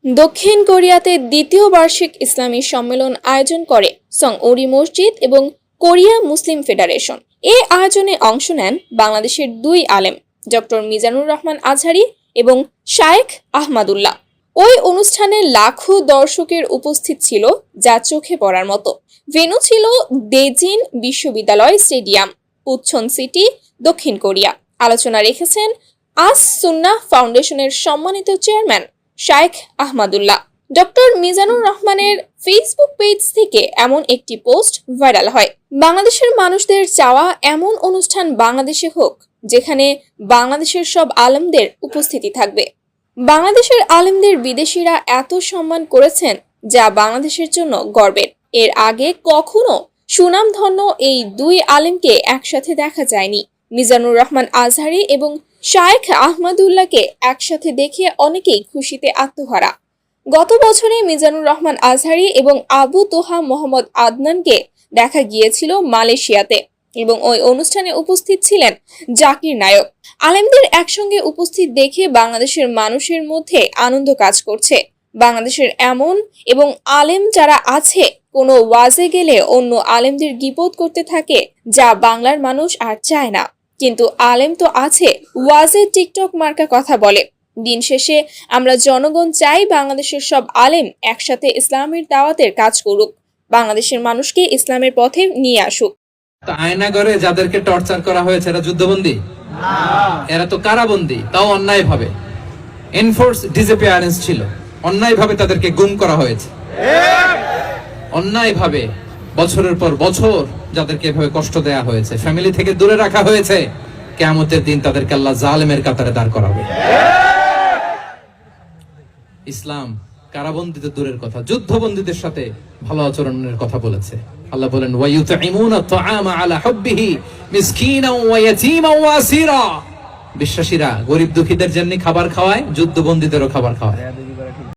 দক্ষিণ কোরিয়াতে দ্বিতীয় বার্ষিক ইসলামী সম্মেলন আয়োজন করে সংউরি মসজিদ এবং কোরিয়া মুসলিম ফেডারেশন। এই আয়োজনে অংশ নেন বাংলাদেশের দুই আলেম, ডক্টর মিজানুর রহমান আজহারি এবং শায়েখ আহমাদুল্লাহ। ওই অনুষ্ঠানে লাখো দর্শকের উপস্থিত ছিল, যা চোখে পড়ার মতো। ভেন্যু ছিল দেজিন বিশ্ববিদ্যালয় স্টেডিয়াম, পুচ্ছন সিটি, দক্ষিণ কোরিয়া। আলোচনা রেখেছেন আস সুন্নাহ ফাউন্ডেশনের সম্মানিত চেয়ারম্যান শায়েখ আহমাদুল্লাহ। ডক্টর মিজানুর রহমানের ফেসবুক পেজ থেকে এমন একটি পোস্ট ভাইরাল হয়। বাংলাদেশের মানুষদের চাওয়া এমন অনুষ্ঠান বাংলাদেশে হোক, যেখানে বাংলাদেশের সব আলেমদের উপস্থিতি থাকবে। বাংলাদেশের আলেমদের বিদেশিরা এত সম্মান করেছেন, যা বাংলাদেশের জন্য গর্বের। এর আগে কখনো সুনামধন্য এই দুই আলেমকে একসাথে দেখা যায়নি। মিজানুর রহমান আজহারি এবং শায়েখ আহমাদুল্লাহকে একসাথে দেখে অনেকেই খুশিতে আত্মহারা। গত বছরে মিজানুর রহমান আজহারি এবং আবু তোহা মোহাম্মদ আদনানকে দেখা গিয়েছিল মালয়েশিয়াতে, এবং ওই অনুষ্ঠানে উপস্থিত ছিলেন জাকির নায়ক। আলেমদের একসঙ্গে উপস্থিত দেখে বাংলাদেশের মানুষের মধ্যে আনন্দ কাজ করছে। বাংলাদেশের এমন এবং আলেম যারা আছে, কোনো ওয়াজে গেলে অন্য আলেমদের গীবত করতে থাকে, যা বাংলার মানুষ আর চায় না। কিন্তু আলেম তো আছে, ওয়াজে টিকটক মার্কা কথা বলে। দিন শেষে আমরা জনগণ চাই বাংলাদেশের সব আলেম একসাথে ইসলামের দাওয়াতের কাজ করুক, বাংলাদেশের মানুষকে ইসলামের পথে নিয়ে আসুক। আয়নাগরে যাদেরকে টর্চার করা হয়েছে এরা যুদ্ধবন্দী না, এরা তো কারাবন্দী, তাও অন্যায় ভাবে। এনফোর্স ডিসঅ্যাপিয়ারেন্স ছিল, অন্যায় ভাবে তাদেরকে গুম করা হয়েছে। অন্যায় ভাবে বছরের পর বছর যাদেরকে এভাবে কষ্ট দেয়া হয়েছে, ফ্যামিলি থেকে দূরে রাখা হয়েছে, কিয়ামতের দিন তাদেরকে আল্লাহ জালেমের কাতারে দাঁড় করাবে। ইসলাম কারাবন্দীদের দূরের কথা, যুদ্ধবন্দীদের সাথে ভালো আচরণের কথা বলেছে। আল্লাহ বলেন ওয়ায়ুতঈমুনা আত-তাআমা আলা হুব্বিহি মিসকিনাও ওয়া ইয়াতীমান ওয়া আসীরা। বিশ্বাসীরা গরিব দুঃখীদের জন্য খাবার খাওয়ায়, যুদ্ধবন্দীদেরও খাবার খাওয়ায়।